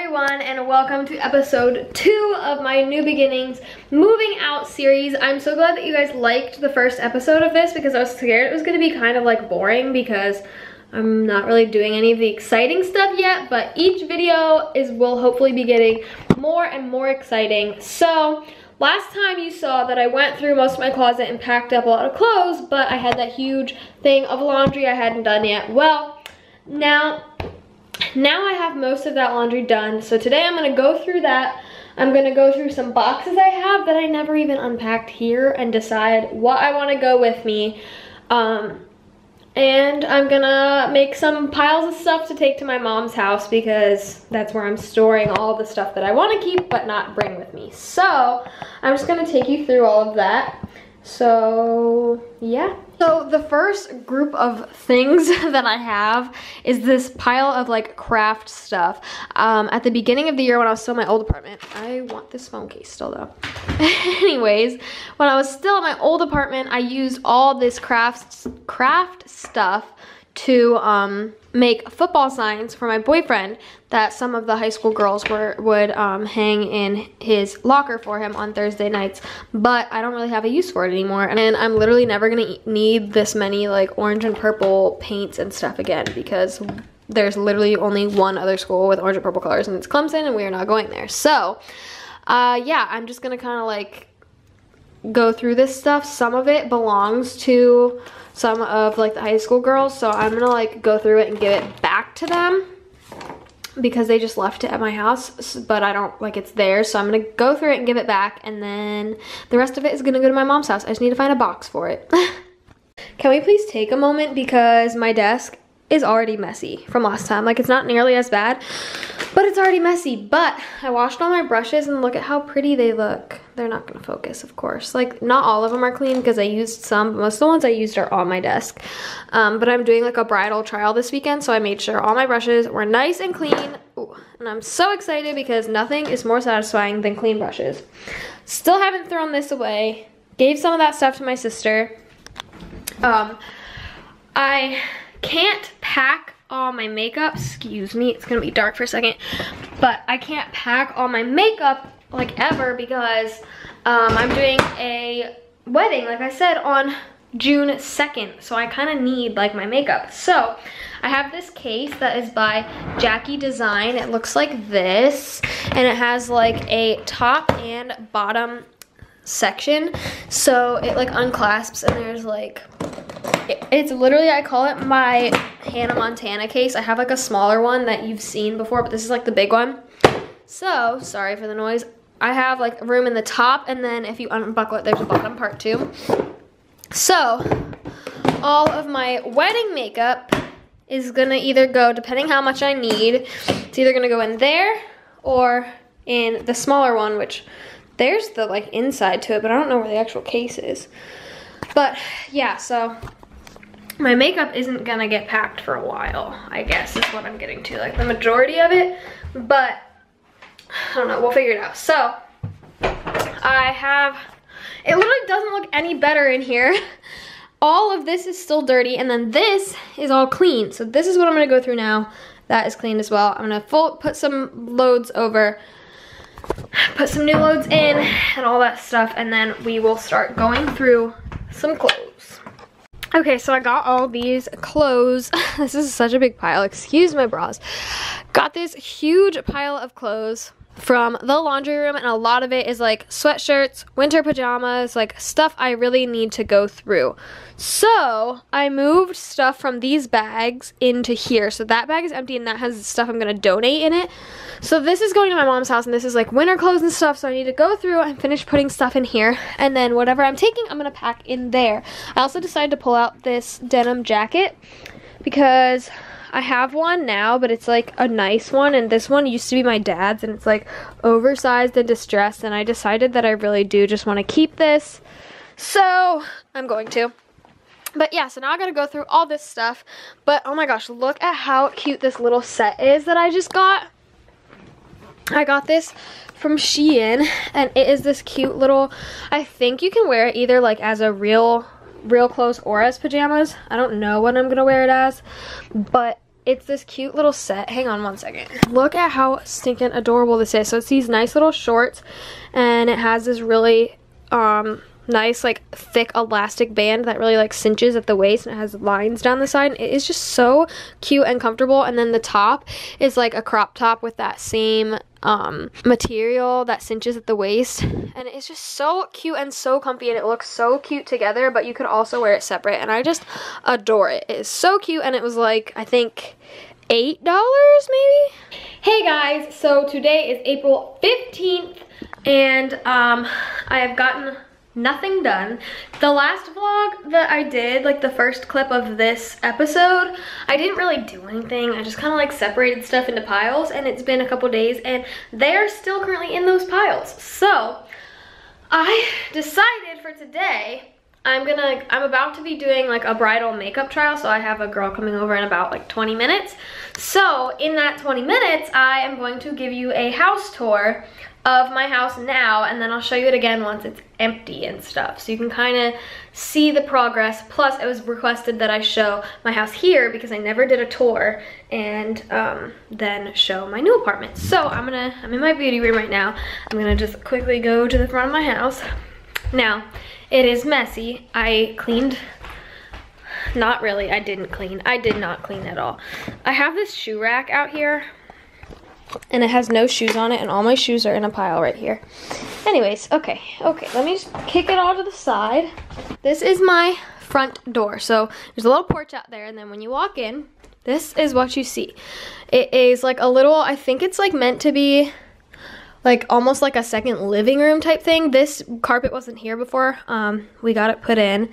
everyone, and welcome to episode 2 of my New Beginnings Moving Out series. I'm so glad that you guys liked the first episode of this because I was scared it was going to be kind of like boring because I'm not really doing any of the exciting stuff yet, but each video will hopefully be getting more and more exciting. So last time you saw that I went through most of my closet and packed up a lot of clothes, but I had that huge thing of laundry I hadn't done yet. Well, now I have most of that laundry done, so today I'm gonna go through that. I'm gonna go through some boxes I have that I never even unpacked here and decide what I wanna go with me. And I'm gonna make some piles of stuff to take to my mom's house because that's where I'm storing all the stuff that I wanna keep but not bring with me. So I'm just gonna take you through all of that. So yeah. So the first group of things that I have is this pile of like craft stuff. At the beginning of the year when I was still in my old apartment, I want this phone case still though. Anyways, when I was still in my old apartment, I used all this craft stuff to make football signs for my boyfriend that some of the high school girls would hang in his locker for him on Thursday nights, but I don't really have a use for it anymore, and I'm literally never gonna need this many like orange and purple paints and stuff again because there's literally only one other school with orange and purple colors, and it's Clemson, and we are not going there. So yeah, I'm just gonna kind of like go through this stuff. Some of it belongs to some of like the high school girls, so I'm gonna like go through it and give it back to them because they just left it at my house, but I don't like it's theirs, so I'm gonna go through it and give it back, and then the rest of it is gonna go to my mom's house. I just need to find a box for it. Can we please take a moment because my desk is already messy from last time. Like, it's not nearly as bad, but it's already messy. But I washed all my brushes and look at how pretty they look. They're not gonna focus, of course. Like, not all of them are clean because I used some, but most of the ones I used are on my desk. But I'm doing like a bridal trial this weekend, so I made sure all my brushes were nice and clean. Ooh, and I'm so excited because nothing is more satisfying than clean brushes. Still haven't thrown this away. Gave some of that stuff to my sister. I can't pack all my makeup, excuse me, it's gonna be dark for a second, but I can't pack all my makeup like ever because I'm doing a wedding, like I said, on June 2nd, so I kind of need like my makeup. So I have this case that is by Jackie Design. It looks like this, and it has like a top and bottom section, so it like unclasps, and there's like it's literally, I call it my Hannah Montana case. I have like a smaller one that you've seen before, but this is like the big one. So, sorry for the noise. I have like room in the top, and then if you unbuckle it, there's a bottom part too. So, all of my wedding makeup is gonna either go, depending how much I need, it's either gonna go in there or in the smaller one, which there's the like inside to it, but I don't know where the actual case is. But yeah, so my makeup isn't gonna get packed for a while, I guess is what I'm getting to, like the majority of it, but I don't know, we'll figure it out. So I have, it literally doesn't look any better in here. All of this is still dirty, and then this is all clean. So this is what I'm gonna go through now. That is clean as well. I'm gonna put some loads over, put some new loads in and all that stuff, and then we will start going through some clothes. Okay, so I got all these clothes. This is such a big pile, excuse my bras. Got this huge pile of clothes from the laundry room, and a lot of it is like sweatshirts, winter pajamas, like stuff I really need to go through. So I moved stuff from these bags into here. So that bag is empty, and that has stuff I'm gonna donate in it. So this is going to my mom's house, and this is like winter clothes and stuff, so I need to go through and finish putting stuff in here, and then whatever I'm taking, I'm gonna pack in there. I also decided to pull out this denim jacket because I have one now, but it's like a nice one, and this one used to be my dad's, and it's like oversized and distressed, and I decided that I really do just want to keep this, so I'm going to. But yeah, so now I gotta go through all this stuff, but oh my gosh, look at how cute this little set is that I just got. I got this from Shein, and it is this cute little, I think you can wear it either like as a real clothes or as pajamas. I don't know what I'm gonna wear it as, but it's this cute little set. Hang on one second. Look at how stinking adorable this is. So it's these nice little shorts, and it has this really nice like thick elastic band that really like cinches at the waist, and it has lines down the side. It is just so cute and comfortable. And then the top is like a crop top with that same material that cinches at the waist, and it's just so cute and so comfy, and it looks so cute together, but you could also wear it separate, and I just adore it. It is so cute, and it was like, I think $8 maybe. Hey guys, so today is April 15th, and I have gotten nothing done. The last vlog that I did, like the first clip of this episode, I didn't really do anything. I just kind of like separated stuff into piles, and it's been a couple days and they're still currently in those piles. So I decided for today, I'm about to be doing like a bridal makeup trial. So I have a girl coming over in about like 20 minutes. So in that 20 minutes, I am going to give you a house tour of my house now, and then I'll show you it again once it's empty and stuff, so you can kind of see the progress. Plus it was requested that I show my house here because I never did a tour, and then show my new apartment. So I'm in my beauty room right now. I'm gonna just quickly go to the front of my house. Now it is messy. I cleaned, not really, I did not clean at all. I have this shoe rack out here, and it has no shoes on it, and all my shoes are in a pile right here. Anyways, okay, let me just kick it all to the side. This is my front door. So there's a little porch out there, and then when you walk in, this is what you see. It is like a little, I think it's like meant to be like almost like a second living room type thing. This carpet wasn't here before. We got it put in,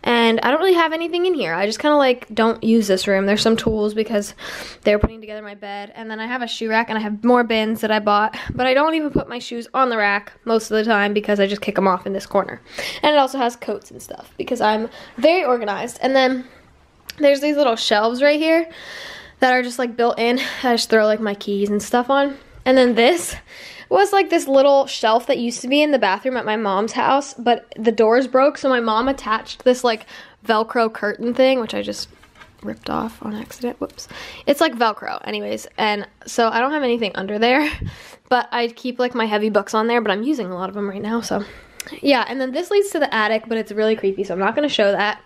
and I don't really have anything in here. I just kind of like don't use this room. There's some tools because they were putting together my bed, and then I have a shoe rack, and I have more bins that I bought, but I don't even put my shoes on the rack most of the time because I just kick them off in this corner. And it also has coats and stuff because I'm very organized. And then there's these little shelves right here that are just like built in. I just throw like my keys and stuff on. And then this was like this little shelf that used to be in the bathroom at my mom's house, but the doors broke, so my mom attached this like Velcro curtain thing, which I just ripped off on accident. Whoops. It's like Velcro anyways, and so I don't have anything under there, but I keep like my heavy books on there, but I'm using a lot of them right now, so yeah. And then this leads to the attic, but it's really creepy, so I'm not going to show that.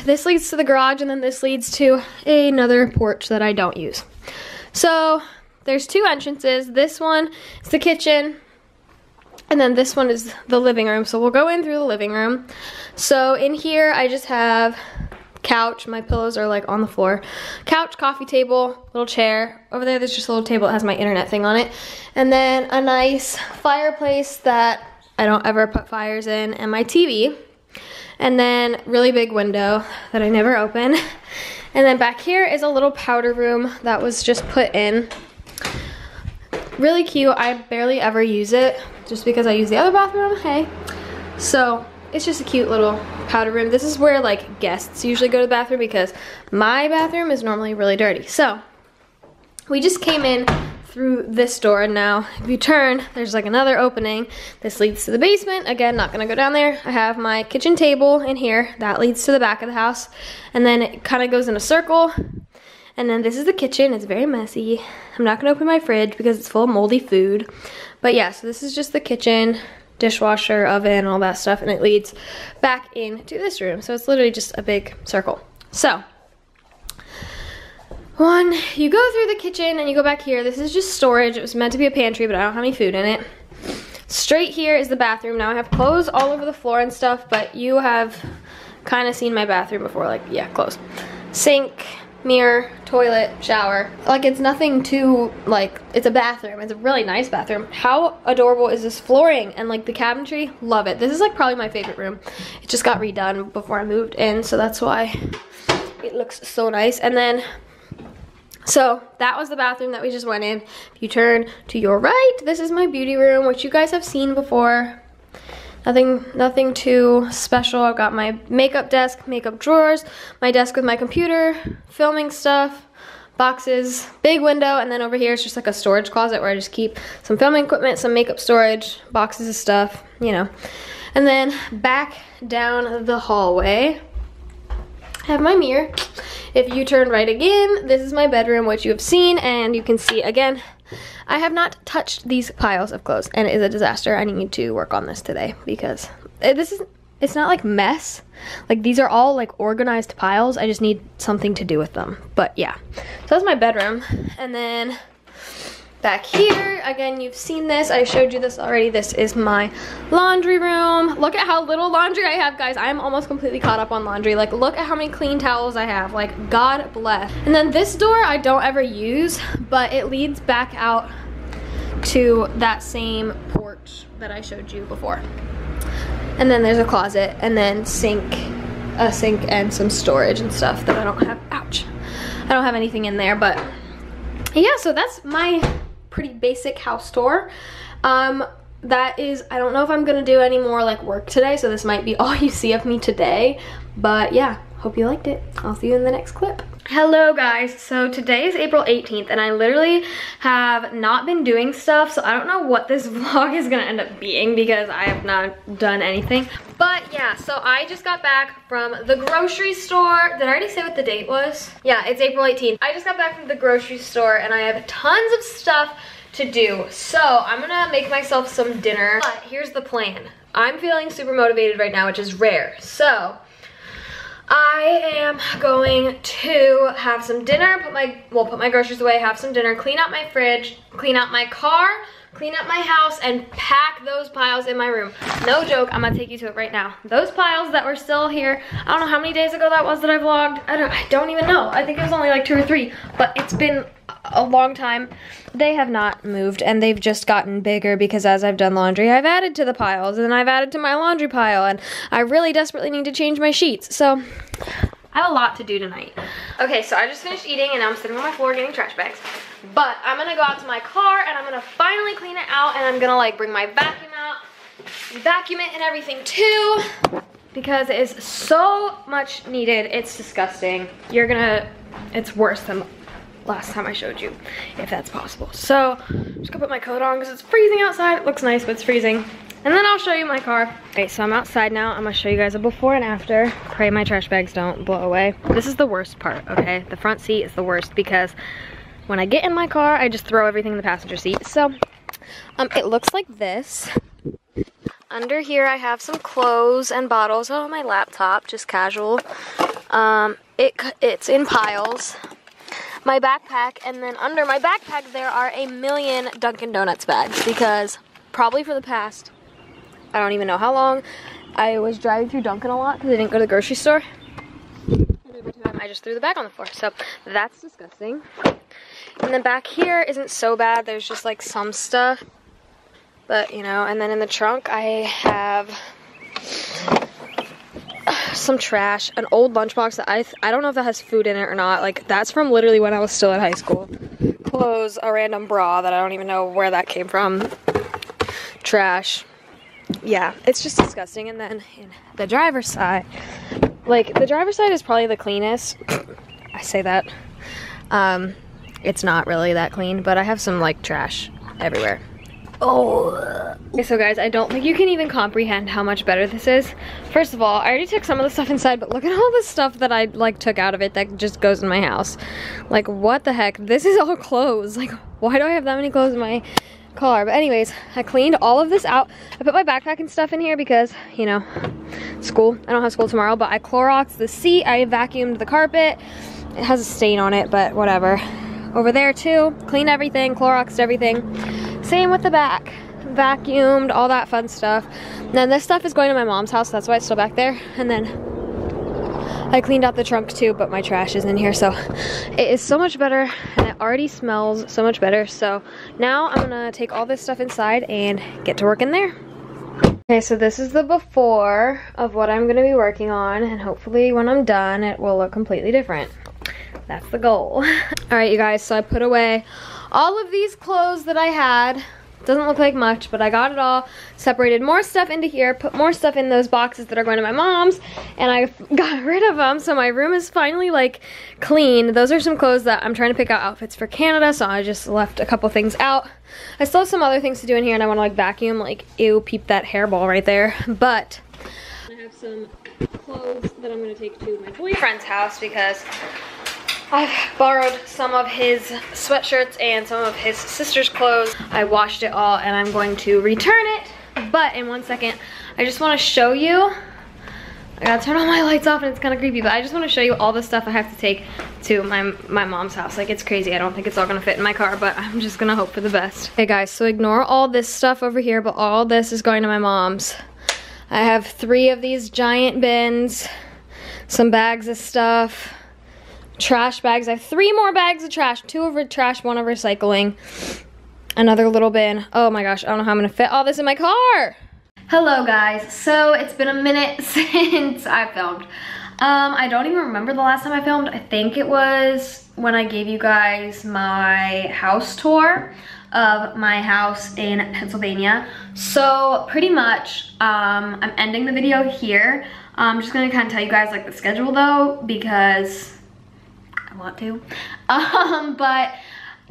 This leads to the garage, and then this leads to another porch that I don't use. So there's two entrances. This one is the kitchen, and then this one is the living room. So we'll go in through the living room. So in here I just have couch. My pillows are like on the floor. Couch, coffee table, little chair. Over there there's just a little table that has my internet thing on it. And then a nice fireplace that I don't ever put fires in, and my TV. And then really big window that I never open. And then back here is a little powder room that was just put in. Really cute. I barely ever use it just because I use the other bathroom. Hey. So it's just a cute little powder room. This is where like guests usually go to the bathroom because my bathroom is normally really dirty. So we just came in through this door, and now if you turn, there's like another opening. This leads to the basement. Again, not gonna go down there. I have my kitchen table in here. That leads to the back of the house. And then it kind of goes in a circle. And then this is the kitchen. It's very messy. I'm not gonna open my fridge because it's full of moldy food. But yeah, so this is just the kitchen, dishwasher, oven, all that stuff, and it leads back into this room. So it's literally just a big circle. So when you go through the kitchen and you go back here, this is just storage. It was meant to be a pantry, but I don't have any food in it. Straight here is the bathroom. Now I have clothes all over the floor and stuff, but you have kind of seen my bathroom before. Like, yeah, clothes. Sink, mirror, toilet, shower. Like, it's nothing too, like, it's a bathroom. It's a really nice bathroom. How adorable is this flooring? And like the cabinetry, love it. This is like probably my favorite room. It just got redone before I moved in, so that's why it looks so nice. And then, so that was the bathroom that we just went in. If you turn to your right, this is my beauty room, which you guys have seen before. Nothing too special. I've got my makeup desk, makeup drawers, my desk with my computer, filming stuff, boxes, big window, and then over here is just like a storage closet where I just keep some filming equipment, some makeup storage, boxes of stuff, you know. And then back down the hallway have my mirror. If you turn right again, this is my bedroom, which you have seen, and you can see again, I have not touched these piles of clothes, and it is a disaster. I need to work on this today because it's not like mess. Like these are all like organized piles. I just need something to do with them. But yeah, so that's my bedroom. And then back here, again, you've seen this. I showed you this already. This is my laundry room. Look at how little laundry I have, guys. I'm almost completely caught up on laundry. Like, look at how many clean towels I have. Like, God bless. And then this door I don't ever use, but it leads back out to that same porch that I showed you before. And then there's a closet, and then a sink and some storage and stuff that I don't have. Ouch. I don't have anything in there, but yeah, so that's my pretty basic house tour. That is, I don't know if I'm gonna do any more like work today, so this might be all you see of me today, but yeah, hope you liked it. I'll see you in the next clip. Hello guys, so today is April 18th and I literally have not been doing stuff, so I don't know what this vlog is gonna end up being because I have not done anything. But yeah, so I just got back from the grocery store. Did I already say what the date was? Yeah, it's April 18th. I just got back from the grocery store and I have tons of stuff to do. So I'm gonna make myself some dinner, but here's the plan. I'm feeling super motivated right now, which is rare. So I am going to have some dinner, put my groceries away, have some dinner, clean out my fridge, clean out my car, clean up my house, and pack those piles in my room. No joke, I'm gonna take you to it right now. Those piles that were still here, I don't know how many days ago that was that I vlogged. I don't even know. I think it was only like 2 or 3, but it's been a long time. They have not moved, and they've just gotten bigger because as I've done laundry, I've added to the piles, and I've added to my laundry pile, and I really desperately need to change my sheets. So I have a lot to do tonight. Okay, so I just finished eating, and now I'm sitting on my floor getting trash bags. But I'm gonna go out to my car, and I'm gonna finally clean it out, and I'm gonna like bring my vacuum out, vacuum it and everything too, because it is so much needed. It's disgusting. It's worse than last time I showed you, if that's possible. So I'm just gonna put my coat on because it's freezing outside. It looks nice, but it's freezing. And then I'll show you my car. Okay, so I'm outside now. I'm gonna show you guys a before and after. Pray my trash bags don't blow away. This is the worst part, okay? The front seat is the worst because when I get in my car, I just throw everything in the passenger seat. So it looks like this. Under here I have some clothes and bottles. Oh, my laptop, just casual. It's in piles. My backpack, and then under my backpack there are a million Dunkin' Donuts bags because probably for the past, I don't even know how long, I was driving through Dunkin' a lot because I didn't go to the grocery store. And every time I just threw the bag on the floor, so that's disgusting. And then back here isn't so bad, there's just like some stuff, but you know, and then in the trunk I have some trash, an old lunchbox that I don't know if that has food in it or not. Like, that's from literally when I was still in high school. Clothes, a random bra that I don't even know where that came from. Trash. Yeah, it's just disgusting. And then in the driver's side, like, the driver's side is probably the cleanest. I say that. It's not really that clean, but I have some, like, trash everywhere. Oh. Okay, so guys, I don't think you can even comprehend how much better this is. First of all, I already took some of the stuff inside, but look at all the stuff that I like took out of it that just goes in my house. Like, what the heck? This is all clothes. Like, why do I have that many clothes in my car? But anyways, I cleaned all of this out. I put my backpack and stuff in here because, you know, school. I don't have school tomorrow, but I Cloroxed the seat. I vacuumed the carpet. It has a stain on it, but whatever. Over there too, cleaned everything, Cloroxed everything. Same with the back. Vacuumed, all that fun stuff. And then this stuff is going to my mom's house, that's why it's still back there. And then I cleaned out the trunk too, but my trash is in here. So it is so much better, and it already smells so much better. So now I'm gonna take all this stuff inside and get to work in there. Okay, so this is the before of what I'm gonna be working on, and hopefully when I'm done, it will look completely different. That's the goal. All right, you guys, so I put away all of these clothes that I had. Doesn't look like much, but I got it all. Separated more stuff into here, put more stuff in those boxes that are going to my mom's, and I got rid of them, so my room is finally, like, clean. Those are some clothes that I'm trying to pick out outfits for Canada, so I just left a couple things out. I still have some other things to do in here, and I want to, like, vacuum, like, ew, peep that hairball right there. But I have some clothes that I'm gonna take to my boyfriend's house because I've borrowed some of his sweatshirts and some of his sister's clothes. I washed it all and I'm going to return it. But in 1 second, I just wanna show you. I gotta turn all my lights off and it's kind of creepy, but I just want to show you all the stuff I have to take to my mom's house. Like, it's crazy. I don't think it's all gonna fit in my car, but I'm just gonna hope for the best. Okay guys, so ignore all this stuff over here, but all this is going to my mom's. I have 3 of these giant bins, some bags of stuff, trash bags. I have 3 more bags of trash, 2 of trash, 1 of recycling, another little bin. Oh my gosh, I don't know how I'm gonna fit all this in my car. Hello guys, so it's been a minute since I filmed. I don't even remember the last time I filmed. I think it was when I gave you guys my house tour of my house in Pennsylvania. So pretty much, I'm ending the video here. I'm just gonna kind of tell you guys like the schedule though, because I want to. But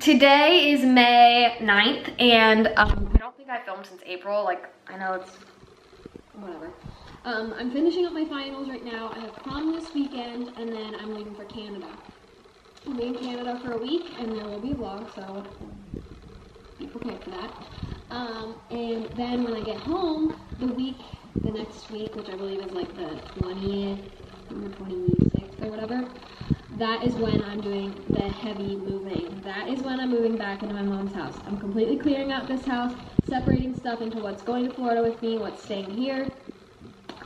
today is May 9th and I don't think I filmed since April. Like, I know it's whatever. I'm finishing up my finals right now. I have prom this weekend and then I'm leaving for Canada. I'll be in Canada for a week and there will be a vlog, so be prepared for that. And then when I get home, the next week, which I believe is like the 20th or 26th or whatever, that is when I'm doing the heavy moving. That is when I'm moving back into my mom's house. I'm completely clearing out this house, separating stuff into what's going to Florida with me, what's staying here,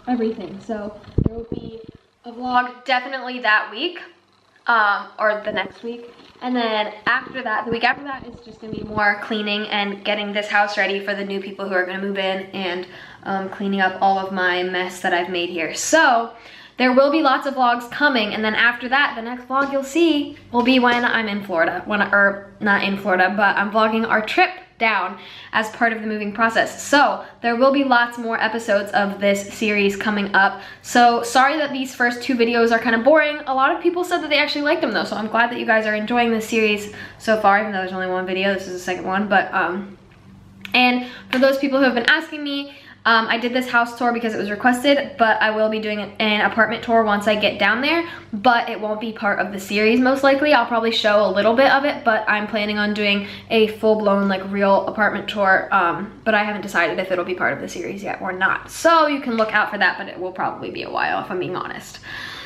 everything. So there will be a vlog definitely that week, or the next week. And then after that, the week after that, it's just gonna be more cleaning and getting this house ready for the new people who are gonna move in and cleaning up all of my mess that I've made here. So there will be lots of vlogs coming, and then after that, the next vlog you'll see will be when I'm in Florida. Or not in Florida, but I'm vlogging our trip down as part of the moving process. So there will be lots more episodes of this series coming up. So sorry that these first 2 videos are kind of boring. A lot of people said that they actually liked them though, so I'm glad that you guys are enjoying this series so far, even though there's only 1 video. This is the 2nd one, but and for those people who have been asking me, I did this house tour because it was requested, but I will be doing an apartment tour once I get down there, but it won't be part of the series most likely. I'll probably show a little bit of it, but I'm planning on doing a full-blown like real apartment tour, but I haven't decided if it'll be part of the series yet or not. So you can look out for that, but it will probably be a while if I'm being honest.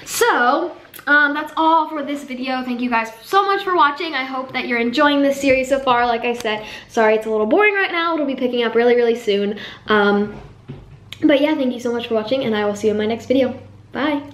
So that's all for this video. Thank you guys so much for watching. I hope that you're enjoying this series so far. Like I said, sorry it's a little boring right now. It'll be picking up really, really soon. But yeah, thank you so much for watching and I will see you in my next video. Bye.